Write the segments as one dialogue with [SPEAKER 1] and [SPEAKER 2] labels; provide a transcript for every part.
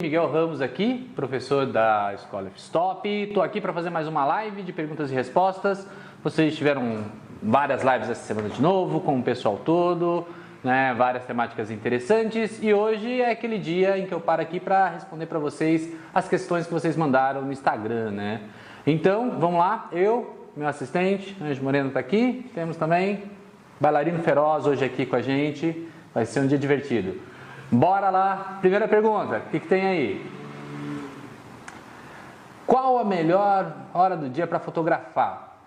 [SPEAKER 1] Miguel Ramos aqui, professor da Escola F-Stop. Estou aqui para fazer mais uma live de perguntas e respostas. Vocês tiveram várias lives essa semana de novo, com o pessoal todo, né? Várias temáticas interessantes. E hoje é aquele dia em que eu paro aqui para responder para vocês as questões que vocês mandaram no Instagram, né? Então, vamos lá. Meu assistente, Anjo Moreno está aqui. Temos também Bailarino Feroz hoje aqui com a gente. Vai ser um dia divertido. Bora lá, primeira pergunta, o que tem aí? Qual a melhor hora do dia para fotografar?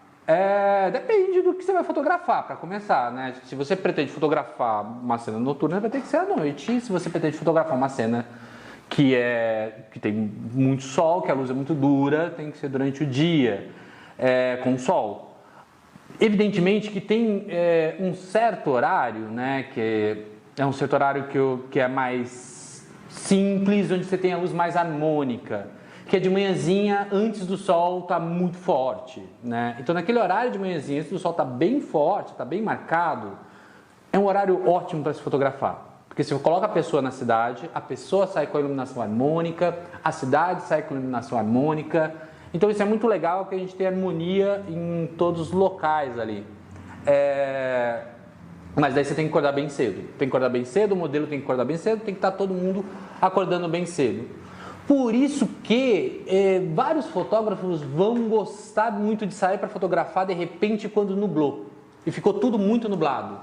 [SPEAKER 1] Depende do que você vai fotografar, para começar, né? Se você pretende fotografar uma cena noturna, vai ter que ser à noite. Se você pretende fotografar uma cena que tem muito sol, que a luz é muito dura, tem que ser durante o dia, com sol. Evidentemente que tem um certo horário, né, é um certo horário que é mais simples, onde você tem a luz mais harmônica, que é de manhãzinha antes do sol estar muito forte, né? Então naquele horário de manhãzinha, antes do sol estar bem forte, estar bem marcado, é um horário ótimo para se fotografar. Porque se você coloca a pessoa na cidade, a pessoa sai com a iluminação harmônica, a cidade sai com a iluminação harmônica. Então isso é muito legal, que a gente tem harmonia em todos os locais ali. Mas daí você tem que acordar bem cedo. Tem que acordar bem cedo, o modelo tem que acordar bem cedo, tem que estar todo mundo acordando bem cedo. Por isso que vários fotógrafos vão gostar muito de sair para fotografar de repente quando nublou. E ficou tudo muito nublado.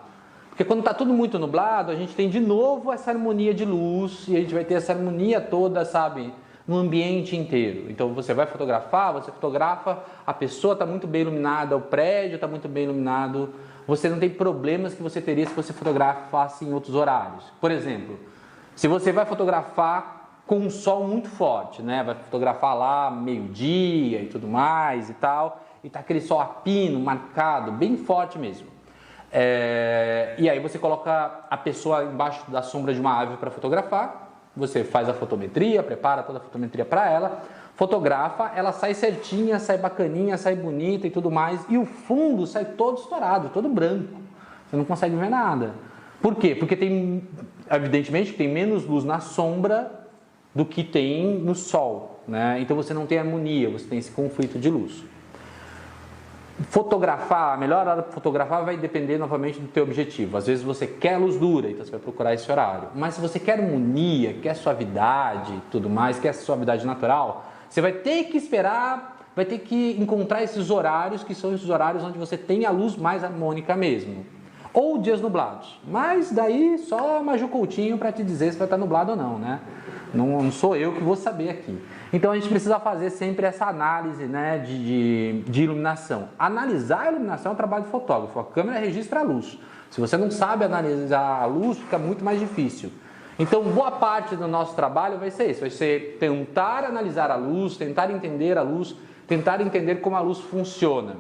[SPEAKER 1] Porque quando está tudo muito nublado, a gente tem de novo essa harmonia de luz e a gente vai ter essa harmonia toda, sabe, no ambiente inteiro. Então você vai fotografar, você fotografa, a pessoa está muito bem iluminada, o prédio está muito bem iluminado. Você não tem problemas que você teria se você fotografasse em outros horários. Por exemplo, se você vai fotografar com um sol muito forte, né? Vai fotografar lá meio-dia e tudo mais e tal, e tá aquele sol a pino, marcado, bem forte mesmo. E aí você coloca a pessoa embaixo da sombra de uma árvore para fotografar, você faz a fotometria, prepara toda a fotometria para ela, fotografa, ela sai certinha, sai bacaninha, sai bonita e tudo mais, e o fundo sai todo estourado, todo branco, você não consegue ver nada. Por quê? Porque evidentemente tem menos luz na sombra do que tem no sol, né? Então você não tem harmonia, você tem esse conflito de luz. Fotografar, a melhor hora para fotografar vai depender novamente do teu objetivo. Às vezes você quer luz dura, então você vai procurar esse horário. Mas se você quer harmonia, quer suavidade e tudo mais, quer suavidade natural, você vai ter que esperar, vai ter que encontrar esses horários, que são esses horários onde você tem a luz mais harmônica mesmo. Ou dias nublados. Mas daí só Maju Coutinho para te dizer se vai estar nublado ou não, né? Não sou eu que vou saber aqui. Então a gente precisa fazer sempre essa análise, né, de iluminação. Analisar a iluminação é um trabalho de fotógrafo. A câmera registra a luz. Se você não sabe analisar a luz, fica muito mais difícil. Então boa parte do nosso trabalho vai ser isso. Vai ser tentar analisar a luz, tentar entender a luz, tentar entender como a luz funciona.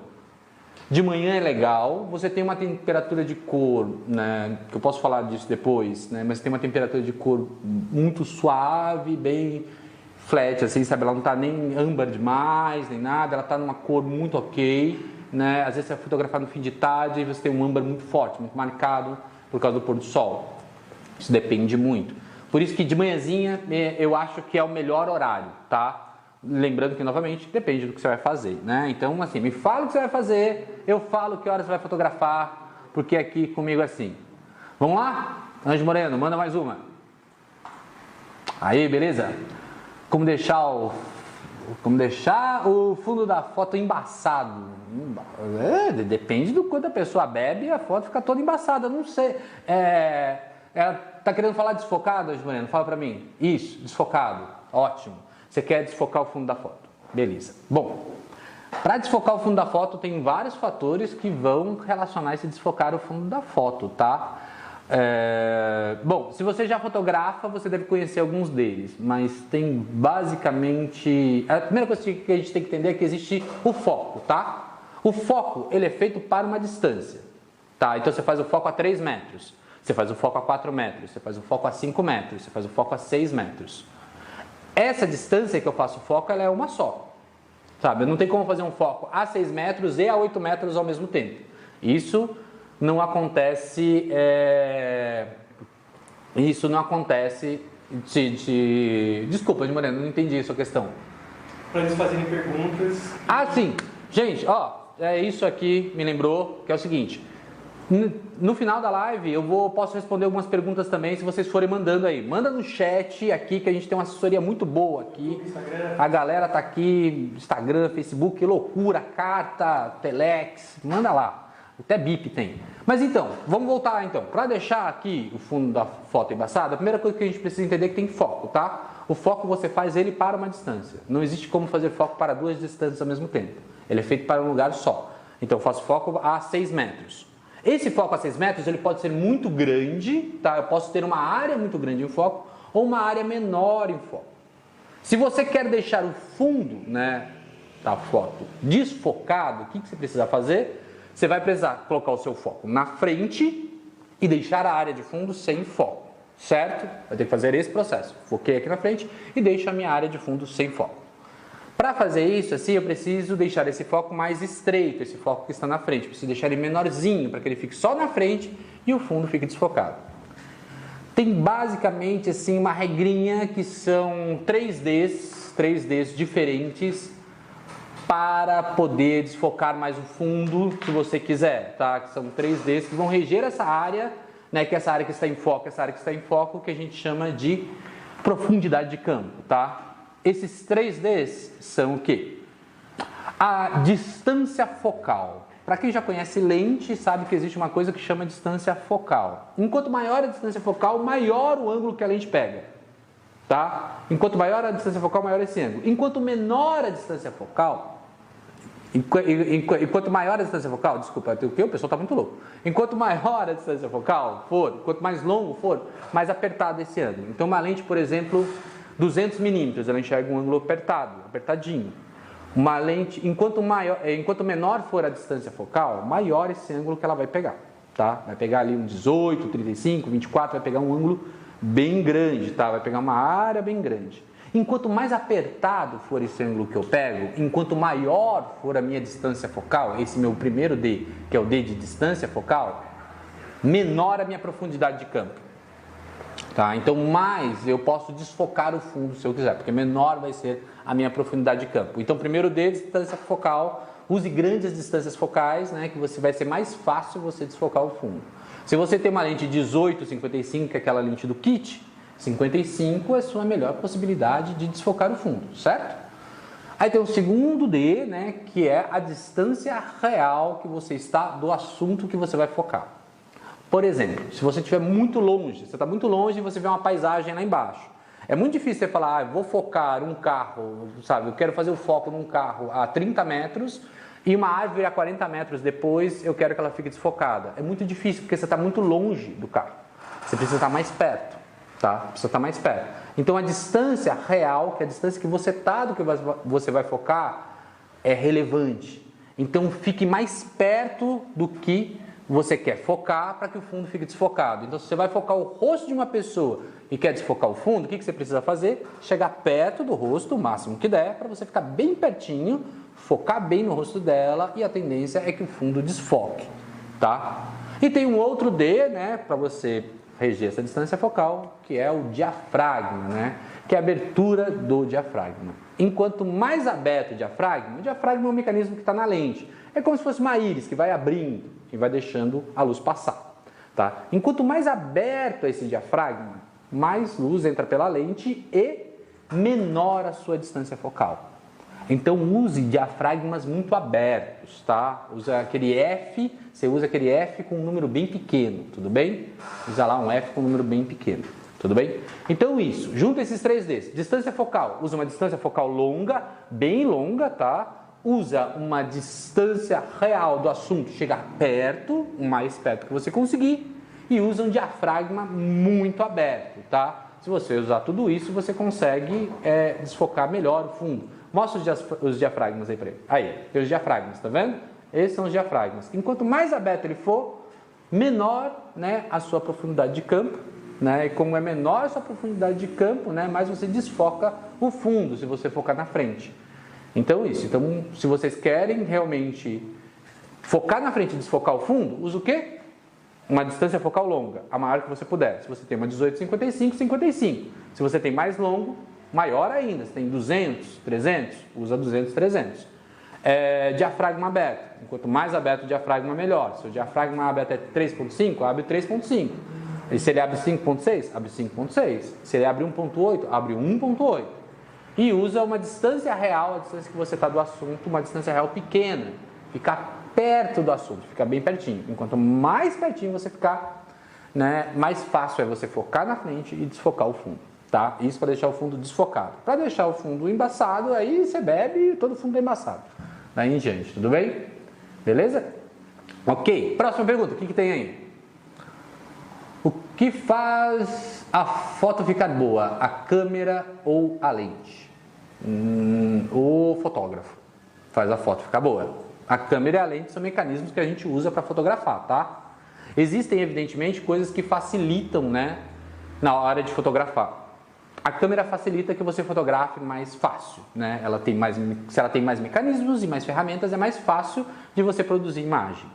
[SPEAKER 1] De manhã é legal, você tem uma temperatura de cor, né, que eu posso falar disso depois, né, mas tem uma temperatura de cor muito suave, bem flat, assim, sabe? Ela não está nem âmbar demais, nem nada, ela está numa cor muito ok, né? Às vezes você vai fotografar no fim de tarde e você tem um âmbar muito forte, muito marcado por causa do pôr do sol. Isso depende muito. Por isso que de manhãzinha eu acho que é o melhor horário, tá? Lembrando que, novamente, depende do que você vai fazer, né? Então, assim, me fala o que você vai fazer, eu falo que horas você vai fotografar, porque aqui comigo é assim. Vamos lá? Anjo Moreno, manda mais uma. Aí, beleza? Como deixar o fundo da foto embaçado? Depende do quanto a pessoa bebe e a foto fica toda embaçada, não sei. Ela tá querendo falar desfocado, Anjo Moreno? Fala pra mim. Isso, desfocado. Ótimo. Você quer desfocar o fundo da foto. Beleza. Bom, para desfocar o fundo da foto tem vários fatores que vão relacionar esse desfocar o fundo da foto, tá? Bom, se você já fotografa, você deve conhecer alguns deles, mas tem basicamente... A primeira coisa que a gente tem que entender é que existe o foco, tá? O foco, ele é feito para uma distância, tá? Então você faz o foco a 3 metros, você faz o foco a 4 metros, você faz o foco a 5 metros, você faz o foco a 6 metros. Essa distância que eu faço o foco, ela é uma só, sabe? Não tem como fazer um foco a 6 metros e a 8 metros ao mesmo tempo. Isso não acontece Desculpa, de Moreno, não entendi a sua questão.
[SPEAKER 2] Para eles fazerem perguntas.
[SPEAKER 1] Ah, sim. Gente, ó, é isso aqui, me lembrou, que é o seguinte. No final da live posso responder algumas perguntas também, se vocês forem mandando aí. Manda no chat aqui, que a gente tem uma assessoria muito boa aqui. A galera tá aqui, Instagram, Facebook, que loucura, carta, Telex, manda lá. Até bip tem. Mas então, vamos voltar então. Para deixar aqui o fundo da foto embaçada, a primeira coisa que a gente precisa entender é que tem foco, tá? O foco você faz ele para uma distância. Não existe como fazer foco para duas distâncias ao mesmo tempo. Ele é feito para um lugar só. Então eu faço foco a 6 metros. Esse foco a 6 metros ele pode ser muito grande, tá? Eu posso ter uma área muito grande em foco ou uma área menor em foco. Se você quer deixar o fundo, né, da foto desfocado, o que você precisa fazer? Você vai precisar colocar o seu foco na frente e deixar a área de fundo sem foco, certo? Vai ter que fazer esse processo. Foquei aqui na frente e deixo a minha área de fundo sem foco. Para fazer isso, assim, eu preciso deixar esse foco mais estreito, esse foco que está na frente. Preciso deixar ele menorzinho para que ele fique só na frente e o fundo fique desfocado. Tem basicamente assim uma regrinha que são 3Ds diferentes para poder desfocar mais o fundo que você quiser, tá? Que são 3Ds que vão reger essa área, né? Que é essa área que está em foco, essa área que está em foco, que a gente chama de profundidade de campo, tá? Esses 3Ds são o quê? A distância focal. Para quem já conhece lente, sabe que existe uma coisa que chama distância focal. Enquanto maior a distância focal, maior o ângulo que a lente pega, tá? Enquanto maior a distância focal, maior esse ângulo. Enquanto menor a distância focal, enquanto maior a distância focal, desculpa, o pessoal está muito louco. Enquanto maior a distância focal for, quanto mais longo for, mais apertado esse ângulo. Então uma lente, por exemplo, 200 milímetros, ela enxerga um ângulo apertadinho. Uma lente, enquanto menor for a distância focal, maior esse ângulo que ela vai pegar, tá? Vai pegar ali um 18, 35, 24, vai pegar um ângulo bem grande, tá? Vai pegar uma área bem grande. Enquanto mais apertado for esse ângulo que eu pego, enquanto maior for a minha distância focal, esse meu primeiro D, que é o D de distância focal, menor a minha profundidade de campo. Tá? Então, mais eu posso desfocar o fundo se eu quiser, porque menor vai ser a minha profundidade de campo. Então, primeiro D, distância focal, use grandes distâncias focais, né, que vai ser mais fácil você desfocar o fundo. Se você tem uma lente 18, 55, que é aquela lente do kit, 55 é a sua melhor possibilidade de desfocar o fundo, certo? Aí tem o segundo D, né, que é a distância real que você está do assunto que você vai focar. Por exemplo, se você estiver muito longe, você está muito longe e você vê uma paisagem lá embaixo. É muito difícil você falar, vou focar um carro, sabe? Eu quero fazer o foco num carro a 30 metros e uma árvore a 40 metros depois eu quero que ela fique desfocada. É muito difícil porque você está muito longe do carro. Você precisa estar mais perto, tá? Precisa estar mais perto. Então a distância real, que é a distância que você está do que você vai focar, é relevante. Então fique mais perto do que você quer focar para que o fundo fique desfocado. Então, se você vai focar o rosto de uma pessoa e quer desfocar o fundo, o que você precisa fazer? Chegar perto do rosto, o máximo que der, para você ficar bem pertinho, focar bem no rosto dela e a tendência é que o fundo desfoque, tá? E tem um outro D, né, para você reger essa distância focal, que é o diafragma, né, que é a abertura do diafragma. Enquanto mais aberto o diafragma é um mecanismo que está na lente. É como se fosse uma íris que vai abrindo e vai deixando a luz passar, tá? Enquanto mais aberto é esse diafragma, mais luz entra pela lente e menor a sua distância focal. Então use diafragmas muito abertos, tá? Usa aquele F, você usa aquele F com um número bem pequeno, tudo bem? Usa lá um F com um número bem pequeno, tudo bem? Então isso, junta esses 3Ds. Distância focal, usa uma distância focal longa, bem longa, tá? Usa uma distância real do assunto, chegar perto, o mais perto que você conseguir, e usa um diafragma muito aberto, tá? Se você usar tudo isso, você consegue desfocar melhor o fundo. Mostra os diafragmas aí para ele. Aí, tem os diafragmas, tá vendo? Esses são os diafragmas. Enquanto mais aberto ele for, menor, né, a sua profundidade de campo, né? E como é menor a sua profundidade de campo, né, mais você desfoca o fundo, se você focar na frente. Então isso, então se vocês querem realmente focar na frente e desfocar o fundo, usa o quê? Uma distância focal longa, a maior que você puder. Se você tem uma 18, 55, 55. Se você tem mais longo, maior ainda. Se tem 200, 300, usa 200, 300. Diafragma aberto. Quanto mais aberto o diafragma, melhor. Se o diafragma aberto é 3.5, abre 3.5. E se ele abre 5.6, abre 5.6. Se ele abre 1.8, abre 1.8. E usa uma distância real, a distância que você está do assunto, uma distância real pequena. Ficar perto do assunto, ficar bem pertinho. Enquanto mais pertinho você ficar, né, mais fácil é você focar na frente e desfocar o fundo. Tá? Isso para deixar o fundo desfocado. Para deixar o fundo embaçado, aí você bebe e todo o fundo é embaçado. Daí em diante, tudo bem? Beleza? Ok, próxima pergunta, o que tem aí? O que faz a foto ficar boa? A câmera ou a lente? O fotógrafo faz a foto ficar boa. A câmera e a lente são mecanismos que a gente usa para fotografar, tá? Existem, evidentemente, coisas que facilitam, né, na hora de fotografar. A câmera facilita que você fotografe mais fácil, né? Se ela tem mais mecanismos e mais ferramentas, é mais fácil de você produzir imagem.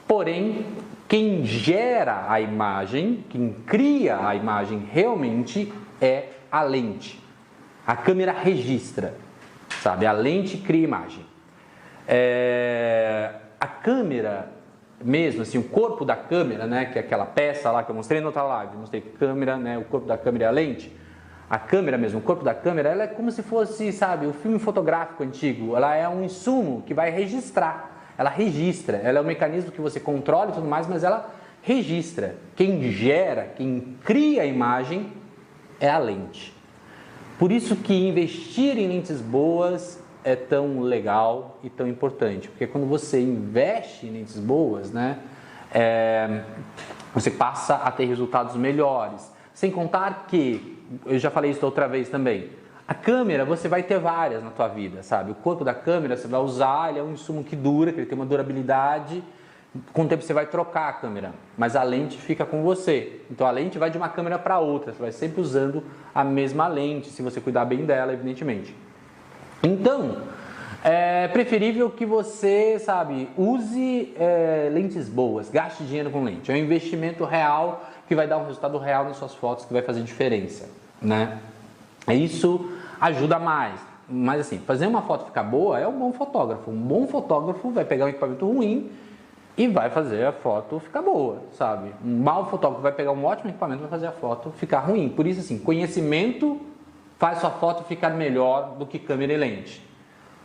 [SPEAKER 1] Porém, quem gera a imagem, quem cria a imagem realmente é a lente. A câmera registra, sabe? A lente cria imagem. A câmera mesmo, assim, o corpo da câmera, né? Que é aquela peça lá que eu mostrei na outra live, mostrei câmera, né? O corpo da câmera e a lente. A câmera mesmo, o corpo da câmera, ela é como se fosse, sabe, o filme fotográfico antigo. Ela é um insumo que vai registrar. Ela registra, ela é um mecanismo que você controla e tudo mais, mas ela registra. Quem gera, quem cria a imagem é a lente. Por isso que investir em lentes boas é tão legal e tão importante. Porque quando você investe em lentes boas, né, você passa a ter resultados melhores. Sem contar que, eu já falei isso outra vez também, a câmera você vai ter várias na tua vida, sabe? O corpo da câmera você vai usar, ele é um insumo que dura, que ele tem uma durabilidade. Com o tempo você vai trocar a câmera, mas a lente fica com você. Então a lente vai de uma câmera para outra, você vai sempre usando a mesma lente, se você cuidar bem dela, evidentemente. Então, é preferível que você, sabe, use lentes boas, gaste dinheiro com lente. É um investimento real que vai dar um resultado real nas suas fotos, que vai fazer diferença, né? Isso ajuda mais. Mas assim, fazer uma foto ficar boa é um bom fotógrafo. Um bom fotógrafo vai pegar um equipamento ruim e vai fazer a foto ficar boa, sabe? Um mau fotógrafo vai pegar um ótimo equipamento e vai fazer a foto ficar ruim. Por isso, assim, conhecimento faz sua foto ficar melhor do que câmera e lente.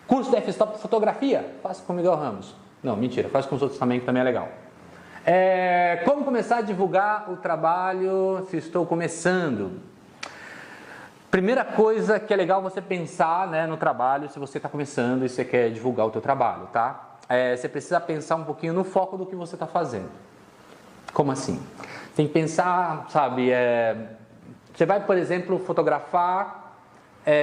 [SPEAKER 1] Curso de F-Stop de fotografia? Faça com o Miguel Ramos. Não, mentira, faz com os outros também, que também é legal. Como começar a divulgar o trabalho se estou começando? Primeira coisa que é legal você pensar, né, no trabalho, se você está começando e você quer divulgar o teu trabalho, tá? Você precisa pensar um pouquinho no foco do que você está fazendo. Como assim? Tem que pensar, sabe, você vai, por exemplo, fotografar,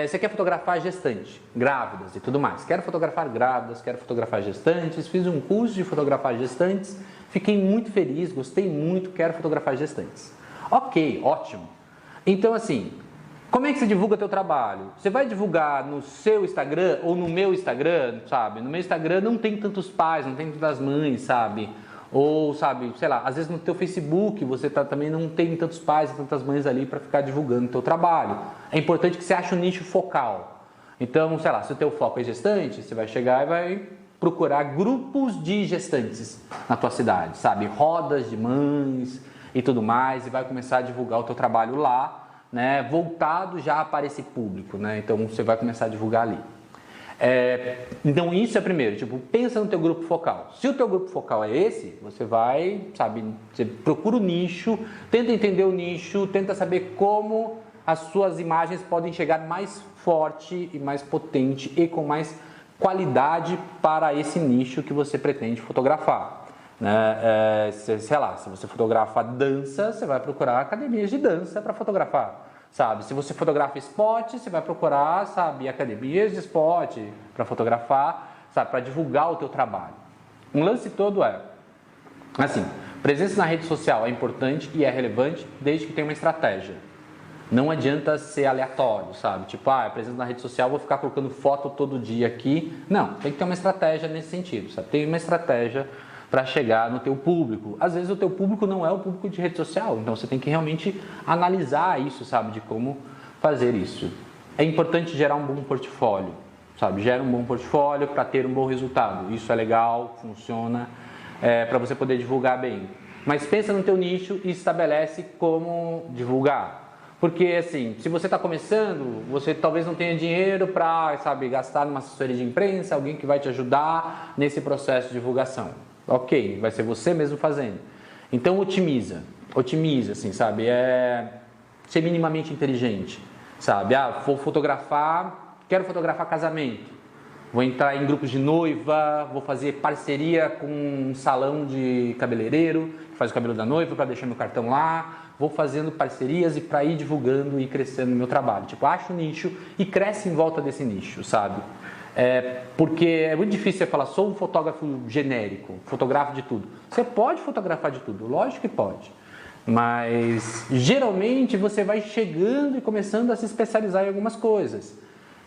[SPEAKER 1] você quer fotografar gestante, grávidas e tudo mais. Quero fotografar grávidas, quero fotografar gestantes, fiz um curso de fotografar gestantes, fiquei muito feliz, gostei muito, quero fotografar gestantes. Ok, ótimo. Então, assim, como é que você divulga teu trabalho? Você vai divulgar no seu Instagram ou no meu Instagram, sabe? No meu Instagram não tem tantos pais, não tem tantas mães, sabe? Ou, sabe, sei lá, às vezes no teu Facebook você também não tem tantos pais e tantas mães ali para ficar divulgando o teu trabalho. É importante que você ache um nicho focal. Então, sei lá, se o teu foco é gestante, você vai chegar e vai procurar grupos de gestantes na tua cidade, sabe? Rodas de mães e tudo mais, e vai começar a divulgar o teu trabalho lá, né, voltado já para esse público, né? Então você vai começar a divulgar ali. Então isso é primeiro, tipo, pensa no teu grupo focal. Se o teu grupo focal é esse, você vai, sabe, você procura o nicho, tenta entender o nicho, tenta saber como as suas imagens podem chegar mais forte e mais potente e com mais qualidade para esse nicho que você pretende fotografar. Né? Sei lá, se você fotografa dança, você vai procurar academias de dança para fotografar, sabe? Se você fotografa esporte, você vai procurar, sabe, academias de esporte para fotografar, sabe, para divulgar o teu trabalho. Um lance todo assim, presença na rede social é importante e é relevante desde que tenha uma estratégia. Não adianta ser aleatório, sabe? Tipo, presença na rede social, vou ficar colocando foto todo dia aqui. Não, tem que ter uma estratégia nesse sentido, sabe? Tem uma estratégia para chegar no teu público. Às vezes o teu público não é o público de rede social, então você tem que realmente analisar isso, sabe, de como fazer isso. É importante gerar um bom portfólio, sabe, gera um bom portfólio para ter um bom resultado. Isso é legal, funciona, para você poder divulgar bem. Mas pensa no teu nicho e estabelece como divulgar. Porque assim, se você está começando, você talvez não tenha dinheiro para, sabe, gastar numa assessoria de imprensa, alguém que vai te ajudar nesse processo de divulgação. Ok, vai ser você mesmo fazendo. Então otimiza, assim, sabe, ser minimamente inteligente, sabe, vou fotografar, quero fotografar casamento, vou entrar em grupos de noiva, vou fazer parceria com um salão de cabeleireiro, que faz o cabelo da noiva para deixar meu cartão lá, vou fazendo parcerias e para ir divulgando e crescendo no meu trabalho, tipo, acha um nicho e cresce em volta desse nicho, sabe. Porque é muito difícil você falar, sou um fotógrafo genérico, fotografo de tudo. Você pode fotografar de tudo, lógico que pode. Mas geralmente você vai chegando e começando a se especializar em algumas coisas.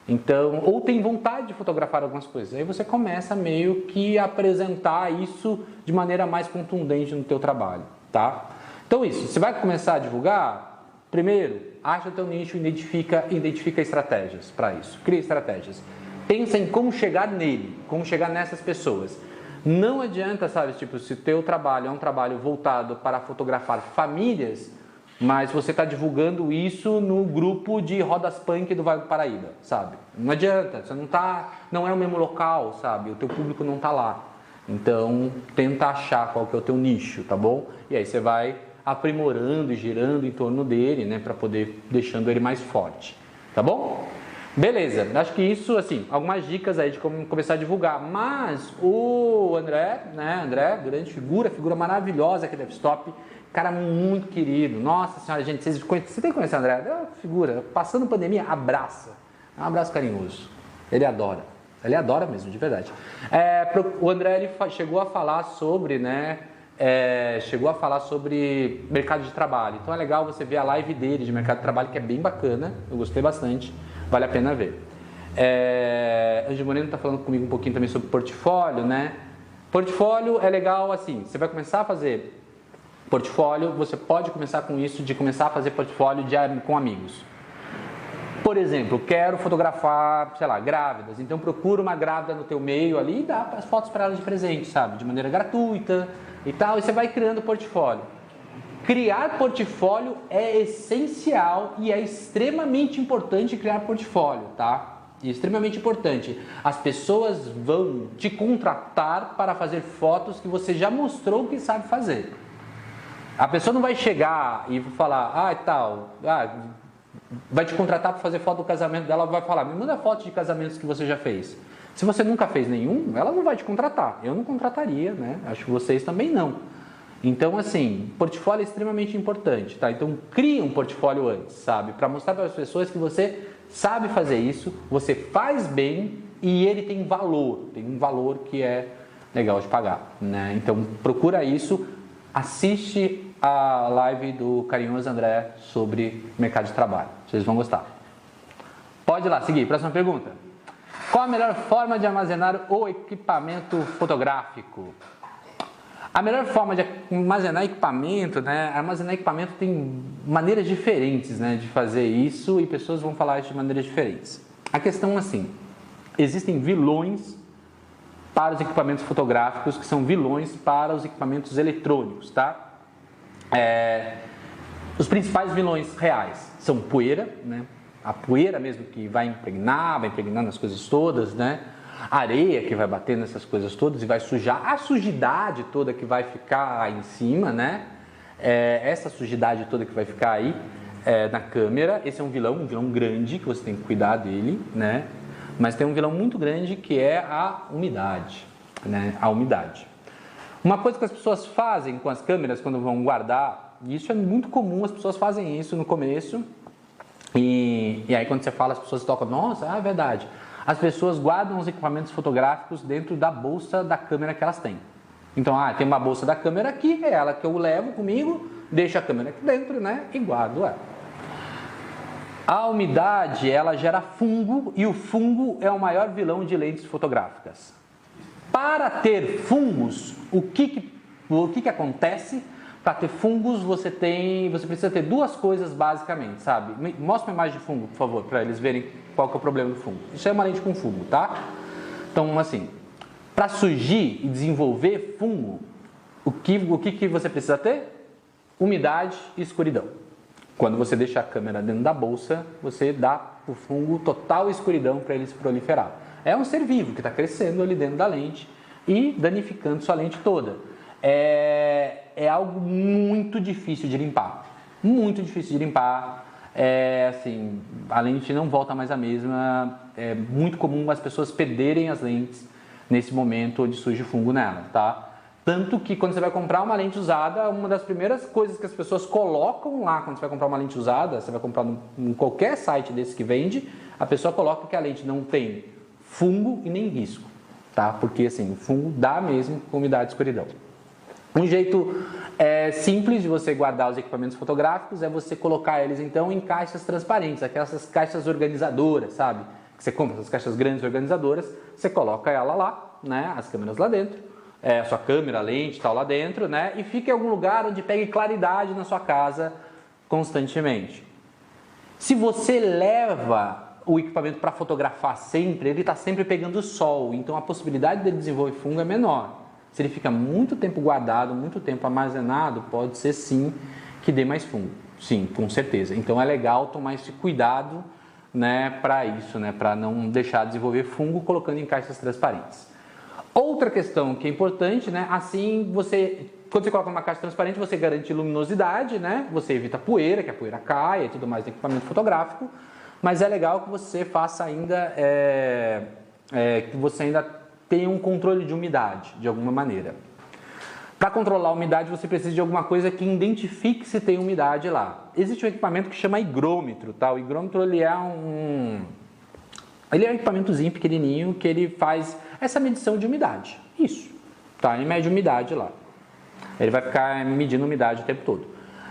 [SPEAKER 1] Então, ou tem vontade de fotografar algumas coisas. Aí você começa meio que a apresentar isso de maneira mais contundente no teu trabalho, tá? Então isso, você vai começar a divulgar, primeiro, acha o teu nicho, identifica estratégias para isso, cria estratégias. Pensa em como chegar nele, como chegar nessas pessoas. Não adianta, sabe, tipo, se o teu trabalho é um trabalho voltado para fotografar famílias, mas você está divulgando isso no grupo de rodas punk do Vale do Paraíba, sabe? Não adianta, você não é o mesmo local, sabe? O teu público não está lá. Então, tenta achar qual que é o teu nicho, tá bom? E aí você vai aprimorando e girando em torno dele, né, para poder deixando ele mais forte, tá bom? Beleza, acho que isso, assim, algumas dicas aí de como começar a divulgar, mas o André, né, grande figura maravilhosa aqui da F-Stop, cara muito querido, nossa senhora, gente, você tem que conhecer o André, é uma figura, passando pandemia, abraça, é um abraço carinhoso, ele adora mesmo, de verdade. O André, ele chegou a falar sobre, né, mercado de trabalho. Então é legal você ver a live dele de mercado de trabalho, que é bem bacana. Eu gostei bastante, vale a pena ver. Angie Moreno está falando comigo um pouquinho também sobre portfólio, né? Portfólio é legal assim, você vai começar a fazer portfólio, você pode começar com isso, de começar a fazer portfólio com amigos. Por exemplo, quero fotografar, sei lá, grávidas, então procura uma grávida no teu meio ali e dá as fotos para ela de presente, sabe? De maneira gratuita e tal, e você vai criando portfólio. Criar portfólio é essencial e é extremamente importante criar portfólio, tá? E extremamente importante. As pessoas vão te contratar para fazer fotos que você já mostrou que sabe fazer. A pessoa não vai chegar e falar, vai te contratar para fazer foto do casamento dela, vai falar, me manda fotos de casamentos que você já fez. Se você nunca fez nenhum, ela não vai te contratar. Eu não contrataria, né? Acho que vocês também não. Então, assim, portfólio é extremamente importante, tá? Então, cria um portfólio antes, sabe? Para mostrar para as pessoas que você sabe fazer isso, você faz bem e ele tem um valor que é legal de pagar, né? Então, procura isso, assiste a live do Carinhoso André sobre mercado de trabalho. Vocês vão gostar. Pode ir lá, seguir. Próxima pergunta. Qual a melhor forma de armazenar o equipamento fotográfico? A melhor forma de armazenar equipamento, né? Armazenar equipamento tem maneiras diferentes, né, de fazer isso e pessoas vão falar isso de maneiras diferentes. A questão é assim, existem vilões para os equipamentos fotográficos que são vilões para os equipamentos eletrônicos, tá? Os principais vilões reais são poeira, né? A poeira mesmo que vai impregnando as coisas todas, né? A areia que vai bater nessas coisas todas e vai sujar, a sujidade toda que vai ficar em cima, né? Essa sujidade toda que vai ficar aí na câmera, esse é um vilão grande que você tem que cuidar dele, né? Mas tem um vilão muito grande que é a umidade, né? A umidade. Uma coisa que as pessoas fazem com as câmeras quando vão guardar, e isso é muito comum, as pessoas fazem isso no começo, e aí quando você fala, as pessoas tocam, nossa, é verdade. As pessoas guardam os equipamentos fotográficos dentro da bolsa da câmera que elas têm. Então, tem uma bolsa da câmera aqui, é ela que eu levo comigo, deixo a câmera aqui dentro, né, e guardo ela. A umidade, ela gera fungo, e o fungo é o maior vilão de lentes fotográficas. Para ter fungos, o que acontece? Para ter fungos, você precisa ter duas coisas basicamente, sabe? Mostra uma imagem de fungo, por favor, para eles verem qual que é o problema do fungo. Isso é uma lente com fungo, tá? Então, assim, para surgir e desenvolver fungo, o que você precisa ter? Umidade e escuridão. Quando você deixa a câmera dentro da bolsa, você dá para o fungo total escuridão para ele se proliferar. É um ser vivo que está crescendo ali dentro da lente e danificando sua lente toda. É algo muito difícil de limpar. Muito difícil de limpar. Assim, a lente não volta mais a mesma. É muito comum as pessoas perderem as lentes nesse momento onde surge fungo nela, tá? Tanto que quando você vai comprar uma lente usada, uma das primeiras coisas que as pessoas colocam lá quando você vai comprar uma lente usada, você vai comprar em qualquer site desse que vende, a pessoa coloca que a lente não tem fungo e nem risco, tá? Porque assim, o fungo dá mesmo com umidade e escuridão. Um jeito simples de você guardar os equipamentos fotográficos é você colocar eles então em caixas transparentes, aquelas caixas organizadoras, sabe? Que você compra essas caixas grandes organizadoras, você coloca ela lá, né? As câmeras lá dentro, a sua câmera, a lente e tal lá dentro, né? E fica em algum lugar onde pegue claridade na sua casa constantemente. Se você leva o equipamento para fotografar sempre, ele está sempre pegando sol, então a possibilidade dele desenvolver fungo é menor. Se ele fica muito tempo guardado, muito tempo armazenado, pode ser sim que dê mais fungo. Sim, com certeza. Então é legal tomar esse cuidado, né, para isso, né, para não deixar desenvolver fungo colocando em caixas transparentes. Outra questão que é importante, né, assim quando você coloca uma caixa transparente, você garante luminosidade, né, você evita poeira, que a poeira caia e tudo mais do equipamento fotográfico, mas é legal que você faça ainda, que você ainda tenha um controle de umidade, de alguma maneira. Para controlar a umidade, você precisa de alguma coisa que identifique se tem umidade lá. Existe um equipamento que chama higrômetro, tá? O higrômetro ele é um equipamentozinho pequenininho que ele faz essa medição de umidade. Isso, tá? Ele mede umidade lá. Ele vai ficar medindo umidade o tempo todo.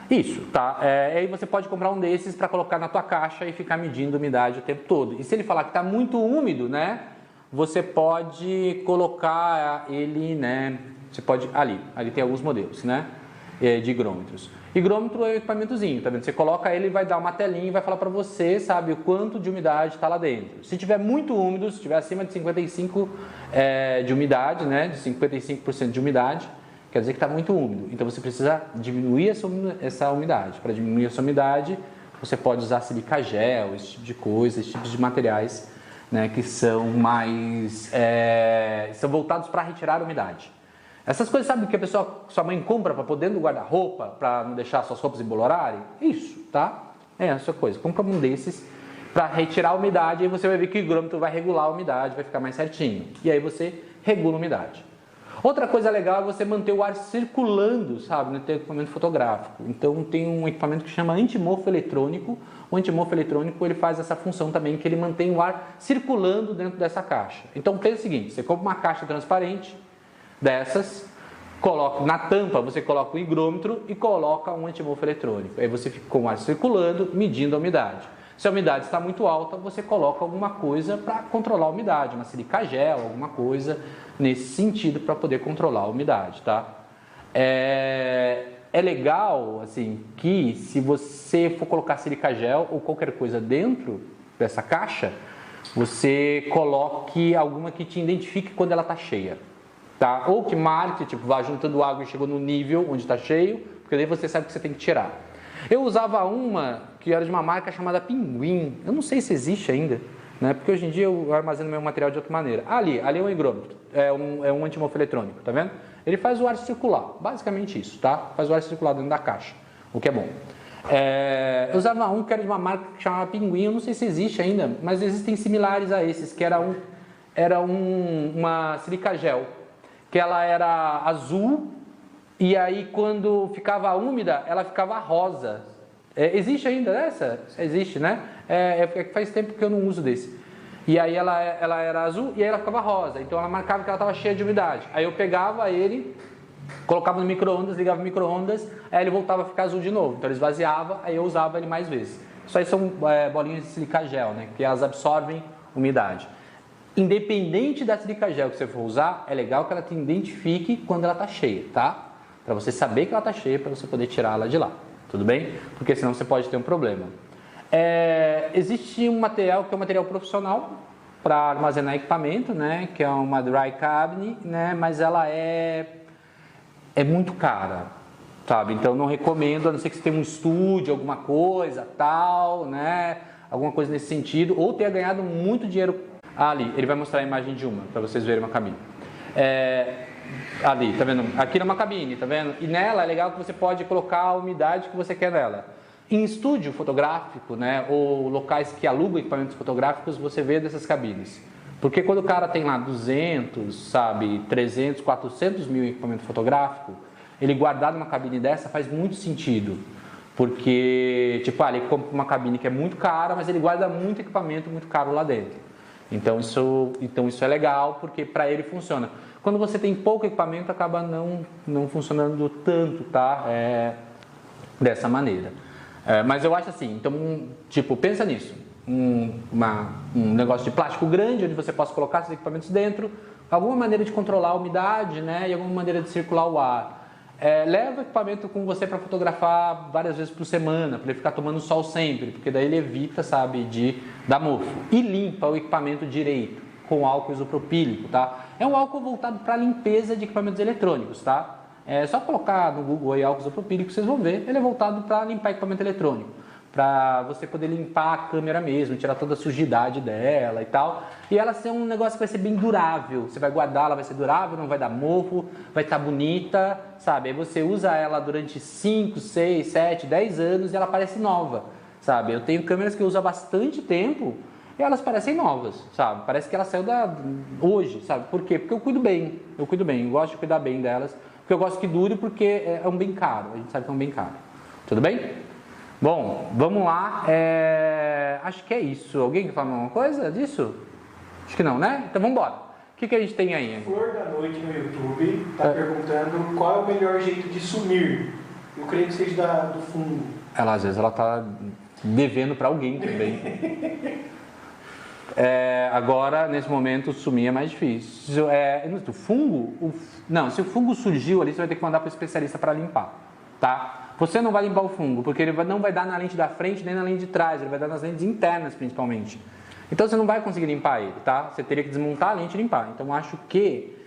[SPEAKER 1] Isso, tá? Aí você pode comprar um desses para colocar na tua caixa e ficar medindo umidade o tempo todo. E se ele falar que está muito úmido, né? Você pode colocar ele, né? Você pode ali tem alguns modelos, né? De higrômetros. Higrômetro é um equipamentozinho, tá vendo? Você coloca ele, vai dar uma telinha e vai falar para você, sabe, o quanto de umidade está lá dentro. Se tiver muito úmido, se tiver acima de 55 de umidade, né? De 55% de umidade, quer dizer que está muito úmido. Então você precisa diminuir essa umidade. Para diminuir essa umidade, você pode usar silica gel, esse tipo de coisa, esse tipo de materiais, né, que são mais são voltados para retirar a umidade. Essas coisas, sabe, que a sua mãe compra para pôr dentro do guarda-roupa para não deixar suas roupas embolorarem? Isso, tá? É essa coisa. Compra um desses para retirar a umidade e você vai ver que o higrômetro vai regular a umidade, vai ficar mais certinho. E aí você regula a umidade. Outra coisa legal é você manter o ar circulando, sabe, no teu equipamento fotográfico. Então tem um equipamento que chama antimofo eletrônico. O antimofo eletrônico ele faz essa função também, que ele mantém o ar circulando dentro dessa caixa. Então pensa o seguinte, você compra uma caixa transparente dessas, coloca na tampa, você coloca o higrômetro e coloca um antimofo eletrônico. Aí você fica com o ar circulando, medindo a umidade. Se a umidade está muito alta, você coloca alguma coisa para controlar a umidade, uma silica gel, alguma coisa nesse sentido para poder controlar a umidade, tá? É legal, assim, que se você for colocar silica gel ou qualquer coisa dentro dessa caixa, você coloque alguma que te identifique quando ela está cheia, tá? Ou que marque, tipo, vá juntando água e chegou no nível onde está cheio, porque daí você sabe que você tem que tirar. Eu usava uma que era de uma marca chamada Pinguim, eu não sei se existe ainda, né? Porque hoje em dia eu armazeno meu material de outra maneira. Ali é um higrômetro, é um antimofo eletrônico, tá vendo? Ele faz o ar circular, basicamente isso, tá? Faz o ar circular dentro da caixa, o que é bom. Eu usava um que era de uma marca que chamava Pinguim, eu não sei se existe ainda, mas existem similares a esses, que era uma silica gel, que ela era azul, e aí quando ficava úmida, ela ficava rosa. Existe ainda essa? Existe, né? Faz tempo que eu não uso desse. E aí ela era azul e aí ela ficava rosa. Então ela marcava que ela estava cheia de umidade. Aí eu pegava ele, colocava no micro-ondas, ligava o micro-ondas, aí ele voltava a ficar azul de novo. Então ele esvaziava, aí eu usava ele mais vezes. Isso aí são bolinhas de silica gel, né? Que elas absorvem umidade. independente da sílica gel que você for usar, é legal que ela te identifique quando ela está cheia, tá? Para você saber que ela está cheia, para você poder tirar ela de lá, tudo bem? Porque senão você pode ter um problema. Existe um material que é um material profissional para armazenar equipamento, né? Que é uma dry cabinet, né? Mas ela é muito cara, sabe? Então não recomendo, a não ser que você tenha um estúdio, alguma coisa, tal, né? Alguma coisa nesse sentido, ou tenha ganhado muito dinheiro. Ali, ele vai mostrar a imagem de uma, para vocês verem uma cabine. Ali, tá vendo? Aqui é uma cabine, tá vendo? E nela é legal que você pode colocar a umidade que você quer nela. Em estúdio fotográfico, né, ou locais que alugam equipamentos fotográficos, você vê dessas cabines. Porque quando o cara tem lá 200, sabe, 300, 400 mil em equipamento fotográfico, ele guardar numa cabine dessa faz muito sentido. Porque, tipo, ele compra uma cabine que é muito cara, mas ele guarda muito equipamento muito caro lá dentro. Então isso é legal, porque para ele funciona. Quando você tem pouco equipamento, acaba não funcionando tanto, tá? Dessa maneira. Mas eu acho assim, então, tipo, pensa nisso. Um negócio de plástico grande, onde você possa colocar seus equipamentos dentro, alguma maneira de controlar a umidade, né? E alguma maneira de circular o ar. Leva o equipamento com você para fotografar várias vezes por semana, para ele ficar tomando sol sempre, porque daí ele evita, sabe, de dar mofo. E limpa o equipamento direito, com álcool isopropílico, tá? É um álcool voltado para limpeza de equipamentos eletrônicos, tá? É só colocar no Google aí álcool isopropílico, vocês vão ver. Ele é voltado para limpar equipamento eletrônico, para você poder limpar a câmera mesmo, tirar toda a sujidade dela e tal. E ela ser um negócio que vai ser bem durável. Você vai guardar, ela vai ser durável, não vai dar mofo, vai estar bonita, sabe? Aí você usa ela durante 5, 6, 7, 10 anos e ela parece nova, sabe? Eu tenho câmeras que eu uso há bastante tempo e elas parecem novas, sabe? Parece que ela saiu hoje, sabe? Por quê? Porque eu cuido bem, eu gosto de cuidar bem delas, porque eu gosto que dure, porque é um bem caro, a gente sabe que é um bem caro. Tudo bem? Bom, vamos lá, acho que é isso. Alguém quer falar alguma coisa disso? Acho que não, né? Então vamos embora. O que a gente tem aí?
[SPEAKER 2] Flor da Noite no YouTube está perguntando qual é o melhor jeito de sumir. Eu creio que seja do fungo.
[SPEAKER 1] Ela, às vezes, ela está devendo para alguém também. Agora, nesse momento, sumir é mais difícil. O fungo? Não, se o fungo surgiu ali, você vai ter que mandar para o especialista para limpar, tá? Você não vai limpar o fungo, porque ele não vai dar na lente da frente nem na lente de trás, ele vai dar nas lentes internas principalmente. Então você não vai conseguir limpar ele, tá? Você teria que desmontar a lente e limpar. Então acho que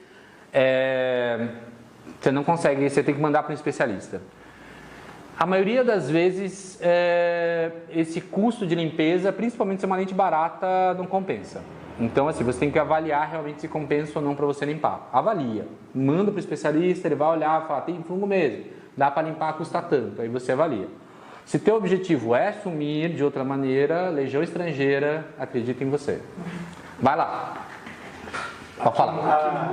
[SPEAKER 1] você não consegue, você tem que mandar para um especialista. A maioria das vezes esse custo de limpeza, principalmente se é uma lente barata, não compensa. Então assim, você tem que avaliar realmente se compensa ou não para você limpar. Avalia, manda para o especialista, ele vai olhar e falar, tem fungo mesmo, dá para limpar, custa tanto, aí você avalia. Se teu objetivo é sumir de outra maneira, Legião Estrangeira acredita em você. Vai lá. Pode falar.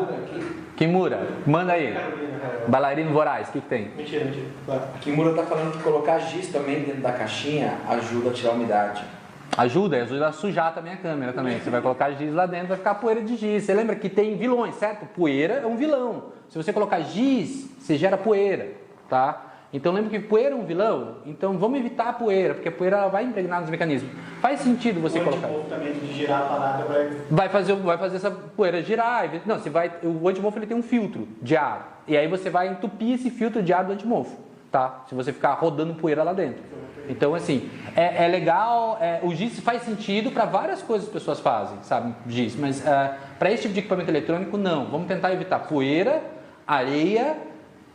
[SPEAKER 1] Kimura, manda aí. Bailarino Voraz, o que tem?
[SPEAKER 2] Mentira.
[SPEAKER 3] A Kimura tá falando que colocar giz também dentro da caixinha ajuda a tirar a umidade.
[SPEAKER 1] Ajuda a sujar também a câmera também. Você vai colocar giz lá dentro, vai ficar poeira de giz. Você lembra que tem vilões, certo? Poeira é um vilão. Se você colocar giz, você gera poeira, tá? Então lembra que poeira é um vilão? Então vamos evitar a poeira, porque a poeira ela vai impregnar nos mecanismos. Faz sentido você colocar.
[SPEAKER 2] O também de girar a parada
[SPEAKER 1] vai fazer essa poeira girar. Não, o antimofo ele tem um filtro de ar. E aí você vai entupir esse filtro de ar do antimofo, tá? Se você ficar rodando poeira lá dentro. Então assim, é legal, o giz faz sentido para várias coisas que as pessoas fazem, sabe? Giz, mas para esse tipo de equipamento eletrônico não. Vamos tentar evitar poeira, areia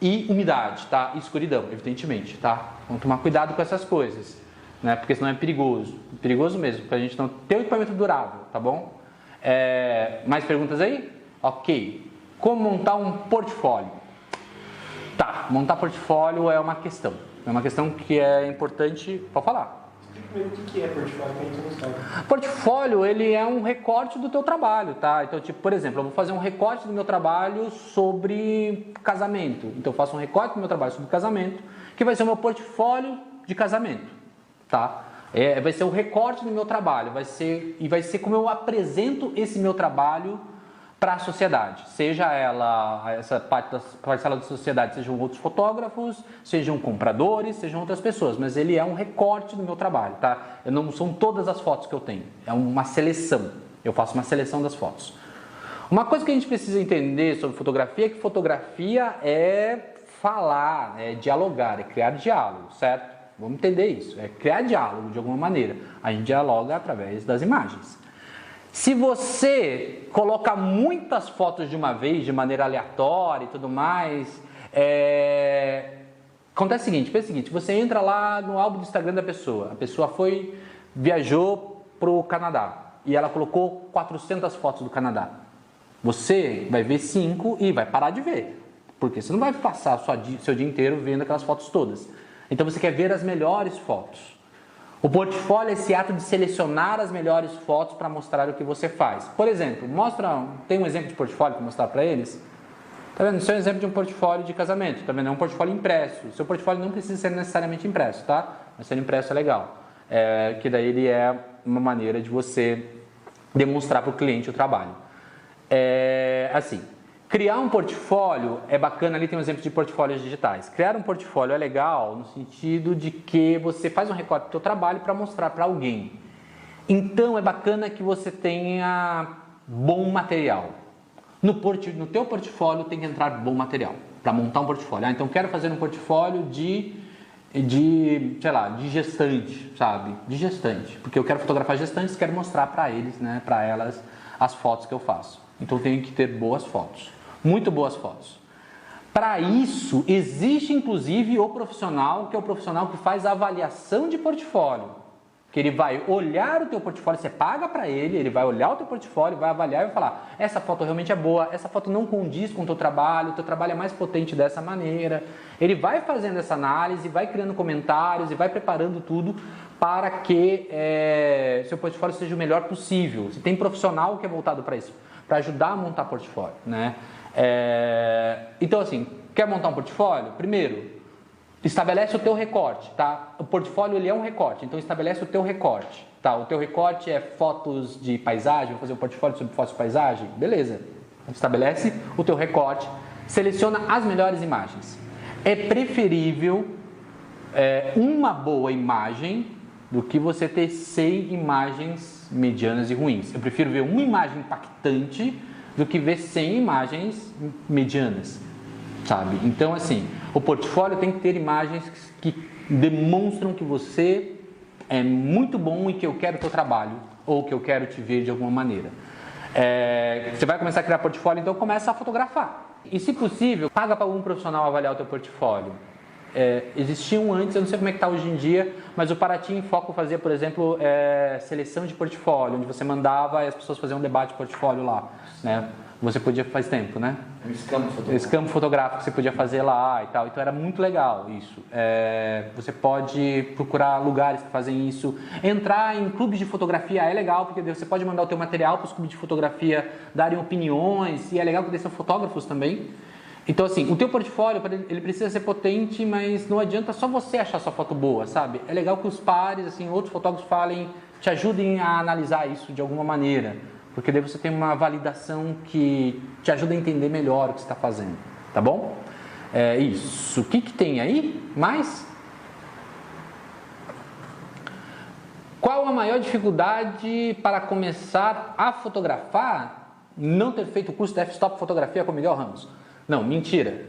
[SPEAKER 1] e umidade, tá? E escuridão, evidentemente, tá? Vamos tomar cuidado com essas coisas, né? Porque senão é perigoso. Perigoso mesmo, pra gente não ter o equipamento durável, tá bom? Mais perguntas aí? Ok. Como montar um portfólio? Tá, montar portfólio é uma questão. É uma questão que é importante. Pode falar.
[SPEAKER 2] O que é portfólio? Que a gente não sabe.
[SPEAKER 1] Portfólio, ele é um recorte do teu trabalho, tá? Então, tipo, por exemplo, eu vou fazer um recorte do meu trabalho sobre casamento. Então, eu faço um recorte do meu trabalho sobre casamento, que vai ser o meu portfólio de casamento, tá? Vai ser o recorte do meu trabalho, vai ser como eu apresento esse meu trabalho para a sociedade, seja essa parcela da sociedade, sejam outros fotógrafos, sejam compradores, sejam outras pessoas, mas ele é um recorte do meu trabalho, tá? Não são todas as fotos que eu tenho, é uma seleção, Eu faço uma seleção das fotos. Uma coisa que a gente precisa entender sobre fotografia é que fotografia é falar, é dialogar, é criar diálogo, certo? Vamos entender isso, é criar diálogo de alguma maneira. A gente dialoga através das imagens. Se você coloca muitas fotos de uma vez, de maneira aleatória e tudo mais, acontece o seguinte, pensa o seguinte, você entra lá no álbum do Instagram da pessoa, a pessoa viajou para o Canadá e ela colocou 400 fotos do Canadá. Você vai ver 5 e vai parar de ver, porque você não vai passar seu dia inteiro vendo aquelas fotos todas. Então você quer ver as melhores fotos. O portfólio é esse ato de selecionar as melhores fotos para mostrar o que você faz. Por exemplo, tem um exemplo de portfólio para mostrar para eles? Tá vendo? Isso é um exemplo de um portfólio de casamento, tá vendo? É um portfólio impresso. O seu portfólio não precisa ser necessariamente impresso, tá? Mas ser impresso é legal. Que daí ele é uma maneira de você demonstrar para o cliente o trabalho. Assim, criar um portfólio é bacana, ali tem um exemplo de portfólios digitais. Criar um portfólio é legal no sentido de que você faz um recorte do seu trabalho para mostrar para alguém. Então é bacana que você tenha bom material. No teu portfólio tem que entrar bom material para montar um portfólio. Então quero fazer um portfólio de gestante, sabe? De gestante, porque eu quero fotografar gestantes, quero mostrar para eles, né, para elas as fotos que eu faço. Então tenho que ter boas fotos, muito boas fotos. Para isso existe inclusive o profissional, que é o profissional que faz a avaliação de portfólio. Que ele vai olhar o teu portfólio, você paga para ele vai olhar o teu portfólio, vai avaliar e vai falar: essa foto realmente é boa, essa foto não condiz com o teu trabalho é mais potente dessa maneira. Ele vai fazendo essa análise, vai criando comentários e vai preparando tudo para que seu portfólio seja o melhor possível. Você tem profissional que é voltado para isso, para ajudar a montar portfólio, né? Então assim, quer montar um portfólio? Primeiro, estabelece o teu recorte, tá? O portfólio ele é um recorte, então estabelece o teu recorte, tá? O teu recorte é fotos de paisagem, vou fazer um portfólio sobre fotos de paisagem, beleza? Estabelece o teu recorte, seleciona as melhores imagens. É preferível uma boa imagem do que você ter 100 imagens medianas e ruins. Eu prefiro ver uma imagem impactante do que ver 100 imagens medianas, sabe? Então assim, o portfólio tem que ter imagens que demonstram que você é muito bom e que eu quero o teu trabalho ou que eu quero te ver de alguma maneira. Você vai começar a criar portfólio, então começa a fotografar. E se possível, paga para algum profissional avaliar o teu portfólio. Existiam antes, eu não sei como é que está hoje em dia, mas o Paraty em Foco fazia, por exemplo, seleção de portfólio, onde você mandava e as pessoas faziam um debate de portfólio lá, né? Você podia, faz tempo, né? Esse campo fotográfico você podia fazer lá e tal, então era muito legal isso. Você pode procurar lugares que fazem isso. Entrar em clubes de fotografia é legal, porque você pode mandar o teu material para os clubes de fotografia darem opiniões, e é legal que eles são fotógrafos também. Então assim, o teu portfólio, ele precisa ser potente, mas não adianta só você achar sua foto boa, sabe? É legal que os pares, assim, outros fotógrafos te ajudem a analisar isso de alguma maneira, porque daí você tem uma validação que te ajuda a entender melhor o que você está fazendo, tá bom? Isso. O que tem aí? Mais? Qual a maior dificuldade para começar a fotografar? Não ter feito o curso de F-Stop Fotografia com Miguel Ramos. Não, mentira.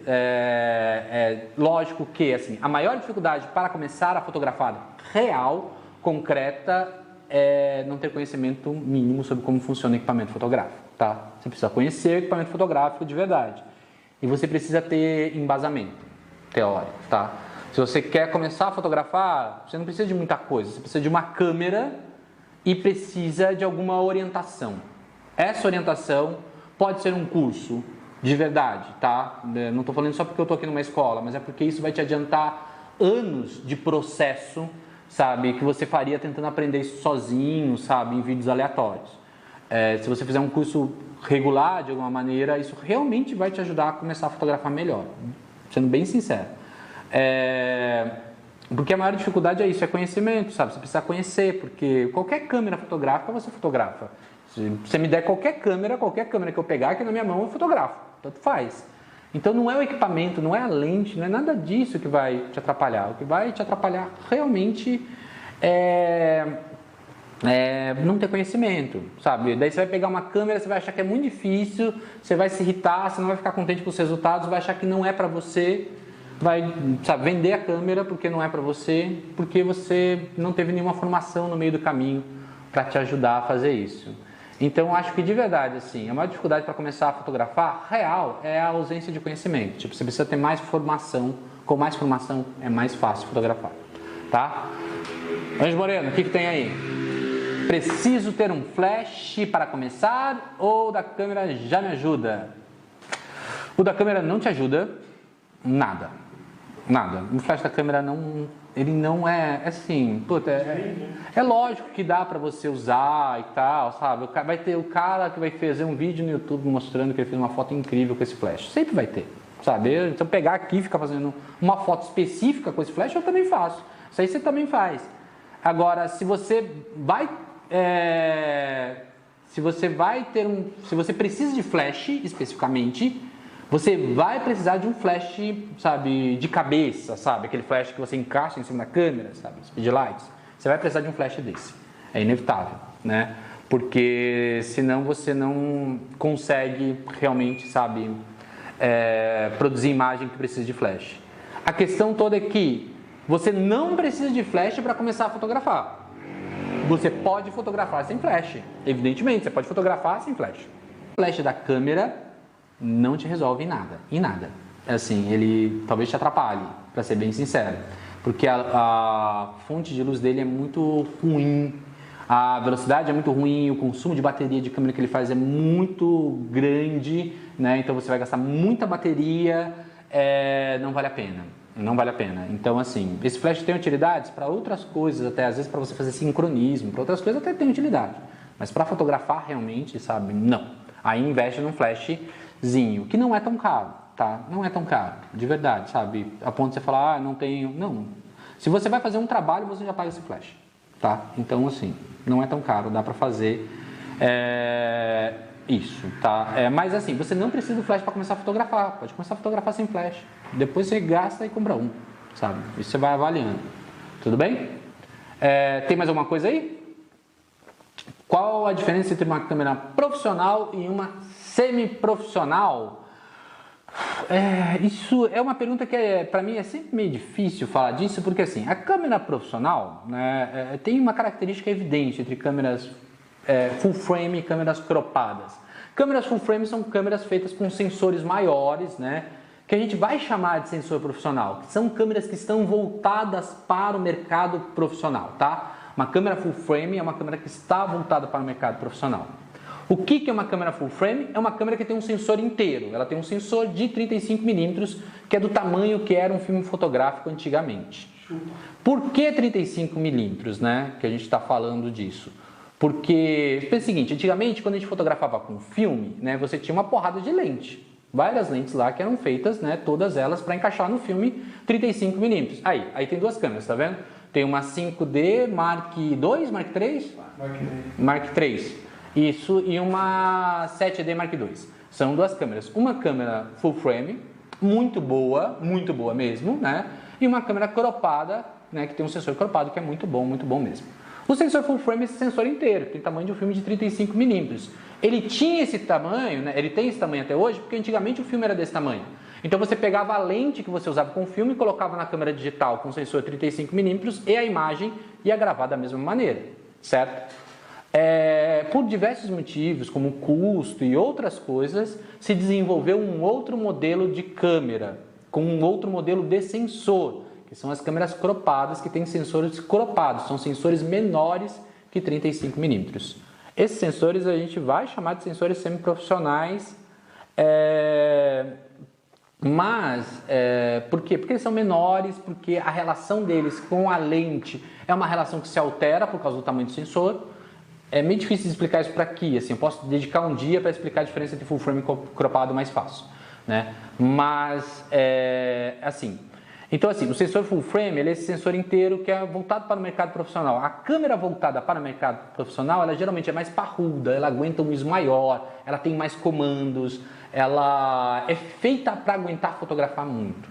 [SPEAKER 1] Lógico que assim, a maior dificuldade para começar a fotografar real, concreta, é não ter conhecimento mínimo sobre como funciona o equipamento fotográfico, tá? Você precisa conhecer o equipamento fotográfico de verdade. E você precisa ter embasamento teórico, tá? Se você quer começar a fotografar, você não precisa de muita coisa. Você precisa de uma câmera e precisa de alguma orientação. Essa orientação pode ser um curso de verdade, tá? Não estou falando só porque eu estou aqui numa escola, mas é porque isso vai te adiantar anos de processo, sabe? Que você faria tentando aprender isso sozinho, sabe? Em vídeos aleatórios. Se você fizer um curso regular, de alguma maneira, isso realmente vai te ajudar a começar a fotografar melhor. Sendo bem sincero. Porque a maior dificuldade é isso, é conhecimento, sabe? Você precisa conhecer, porque qualquer câmera fotográfica você fotografa. Se você me der qualquer câmera que eu pegar aqui na minha mão, eu fotografo. Tanto faz. Então não é o equipamento, não é a lente, não é nada disso que vai te atrapalhar. O que vai te atrapalhar realmente é não ter conhecimento, sabe? Daí você vai pegar uma câmera, você vai achar que é muito difícil, você vai se irritar, você não vai ficar contente com os resultados, vai achar que não é para você, vai, sabe, vender a câmera porque não é para você, porque você não teve nenhuma formação no meio do caminho para te ajudar a fazer isso. Então, eu acho que de verdade, assim, a maior dificuldade para começar a fotografar real é a ausência de conhecimento. Tipo, você precisa ter mais formação. Com mais formação é mais fácil fotografar, tá? Anjo Moreno, o que tem aí? Preciso ter um flash para começar ou o da câmera já me ajuda? O da câmera não te ajuda nada. Nada. O flash da câmera não... Ele não é assim... Puta, é lógico que dá para você usar e tal, sabe? Vai ter o cara que vai fazer um vídeo no YouTube mostrando que ele fez uma foto incrível com esse flash. Sempre vai ter, sabe? Se eu pegar aqui e ficar fazendo uma foto específica com esse flash, eu também faço. Isso aí você também faz. Agora, se você vai... se você precisa de flash especificamente, você vai precisar de um flash, sabe, de cabeça, sabe, aquele flash que você encaixa em cima da câmera, sabe, speedlights. Você vai precisar de um flash desse, é inevitável, né? Porque senão você não consegue realmente, sabe, produzir imagem que precisa de flash. A questão toda é que você não precisa de flash para começar a fotografar. Você pode fotografar sem flash, evidentemente, você pode fotografar sem flash. O flash da câmera não te resolve em nada. Assim, ele talvez te atrapalhe, para ser bem sincero, porque a fonte de luz dele é muito ruim, a velocidade é muito ruim, o consumo de bateria de câmera que ele faz é muito grande, né? Então você vai gastar muita bateria, não vale a pena. Não vale a pena. Então, assim, esse flash tem utilidades para outras coisas, até às vezes para você fazer sincronismo, para outras coisas até tem utilidade. Mas para fotografar realmente, sabe, não. Aí investe num flashzinho, que não é tão caro, tá? Não é tão caro, de verdade, sabe? A ponto de você falar, não tenho... Não. Se você vai fazer um trabalho, você já paga esse flash, tá? Então, assim, não é tão caro, dá para fazer isso, tá? Mas assim, você não precisa do flash para começar a fotografar. Pode começar a fotografar sem flash. Depois você gasta e compra um, sabe? Isso você vai avaliando. Tudo bem? Tem mais alguma coisa aí? Qual a diferença entre uma câmera profissional e uma semi-profissional? Isso é uma pergunta que para mim é sempre meio difícil falar disso, porque assim, a câmera profissional, né, tem uma característica evidente entre câmeras full frame e câmeras cropadas. Câmeras full frame são câmeras feitas com sensores maiores, né, que a gente vai chamar de sensor profissional, que são câmeras que estão voltadas para o mercado profissional, tá? Uma câmera full frame é uma câmera que está voltada para o mercado profissional. O que é uma câmera full frame? É uma câmera que tem um sensor inteiro. Ela tem um sensor de 35mm, que é do tamanho que era um filme fotográfico antigamente. Por que 35mm, né? Que a gente está falando disso? Porque, pensa o seguinte, antigamente quando a gente fotografava com filme, né, você tinha uma porrada de lente. Várias lentes lá que eram feitas, né, todas elas para encaixar no filme 35mm. Aí tem duas câmeras, tá vendo? Tem uma 5D Mark II, Mark III? Mark III. Isso, e uma 7D Mark II. São duas câmeras. Uma câmera full frame, muito boa mesmo, né? E uma câmera cropada, né, que tem um sensor cropado que é muito bom mesmo. O sensor full frame é esse sensor inteiro, tem tamanho de um filme de 35mm. Ele tinha esse tamanho, né, ele tem esse tamanho até hoje, porque antigamente o filme era desse tamanho. Então você pegava a lente que você usava com o filme e colocava na câmera digital com sensor 35mm e a imagem ia gravar da mesma maneira, certo? Por diversos motivos, como custo e outras coisas, se desenvolveu um outro modelo de câmera, com um outro modelo de sensor, que são as câmeras cropadas, que têm sensores cropados, são sensores menores que 35mm. Esses sensores a gente vai chamar de sensores semiprofissionais, mas por quê? Porque eles são menores, porque a relação deles com a lente é uma relação que se altera por causa do tamanho do sensor. É meio difícil de explicar isso para aqui, assim, eu posso dedicar um dia para explicar a diferença entre full frame e cropado mais fácil, né? Mas, assim, então assim, o sensor full frame, ele é esse sensor inteiro que é voltado para o mercado profissional. A câmera voltada para o mercado profissional, ela geralmente é mais parruda, ela aguenta um ISO maior, ela tem mais comandos, ela é feita para aguentar fotografar muito.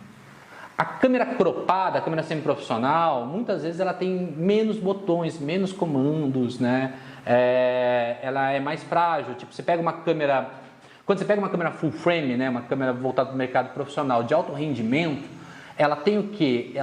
[SPEAKER 1] A câmera cropada, a câmera semiprofissional, muitas vezes ela tem menos botões, menos comandos, né? Ela é mais frágil. Tipo, quando você pega uma câmera full frame, né? Uma câmera voltada para o mercado profissional de alto rendimento, ela tem o quê?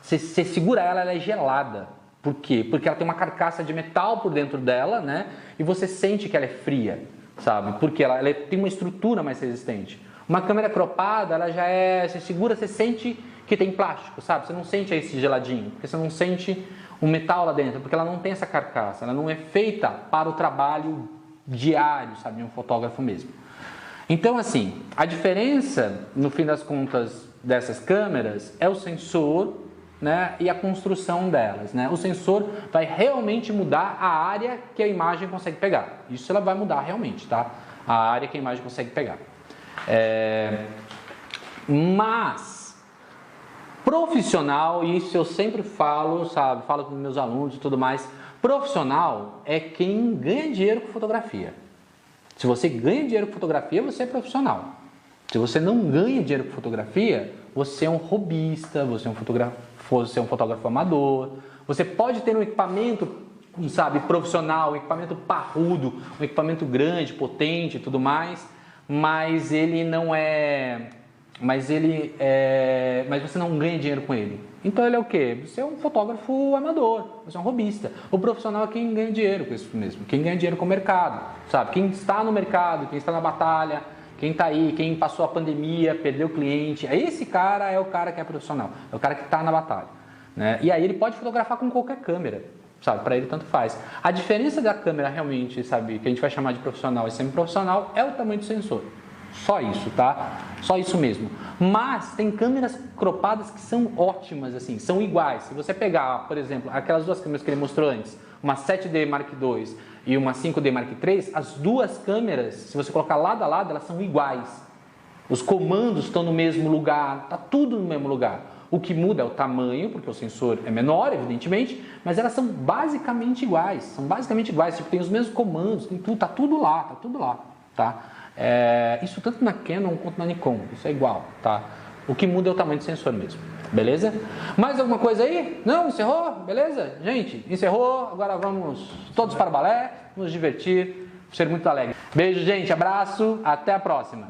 [SPEAKER 1] Você segura ela é gelada. Por quê? Porque ela tem uma carcaça de metal por dentro dela, né? E você sente que ela é fria, sabe? Porque ela tem uma estrutura mais resistente. Uma câmera cropada, ela já você segura, você sente que tem plástico, sabe? Você não sente esse geladinho, porque você não sente o metal lá dentro, porque ela não tem essa carcaça, ela não é feita para o trabalho diário, sabe? De um fotógrafo mesmo. Então, assim, a diferença, no fim das contas, dessas câmeras é o sensor, né? E a construção delas, né? O sensor vai realmente mudar a área que a imagem consegue pegar. Isso ela vai mudar realmente, tá? A área que a imagem consegue pegar. Mas profissional, e isso eu sempre falo, sabe? Falo com meus alunos e tudo mais. Profissional é quem ganha dinheiro com fotografia. Se você ganha dinheiro com fotografia, você é profissional. Se você não ganha dinheiro com fotografia, você é um hobbyista, você é um fotógrafo amador. Você pode ter um equipamento, sabe, profissional, um equipamento parrudo, um equipamento grande, potente e tudo mais, mas ele não é... Mas você não ganha dinheiro com ele. Então ele é o quê? Você é um fotógrafo amador, você é um hobbyista. O profissional é quem ganha dinheiro com isso mesmo, quem ganha dinheiro com o mercado, sabe? Quem está no mercado, quem está na batalha, quem está aí, quem passou a pandemia, perdeu o cliente. Esse cara é o cara que é profissional, é o cara que está na batalha, né? E aí ele pode fotografar com qualquer câmera, sabe? Para ele tanto faz. A diferença da câmera realmente, sabe, que a gente vai chamar de profissional e semiprofissional é o tamanho do sensor. Só isso, tá? Só isso mesmo. Mas tem câmeras cropadas que são ótimas, assim, são iguais. Se você pegar, por exemplo, aquelas duas câmeras que ele mostrou antes, uma 7D Mark II e uma 5D Mark III, as duas câmeras, se você colocar lado a lado, elas são iguais. Os comandos estão no mesmo lugar, tá tudo no mesmo lugar. O que muda é o tamanho, porque o sensor é menor, evidentemente, mas elas são basicamente iguais. São basicamente iguais, tipo, tem os mesmos comandos, tem tudo, tá tudo lá, tá? Isso tanto na Canon quanto na Nikon, isso é igual, tá? O que muda é o tamanho do sensor mesmo, beleza? Mais alguma coisa aí? Não? Encerrou? Beleza? Gente, encerrou, agora vamos todos para o balé, nos divertir, ser muito alegre. Beijo, gente, abraço, até a próxima.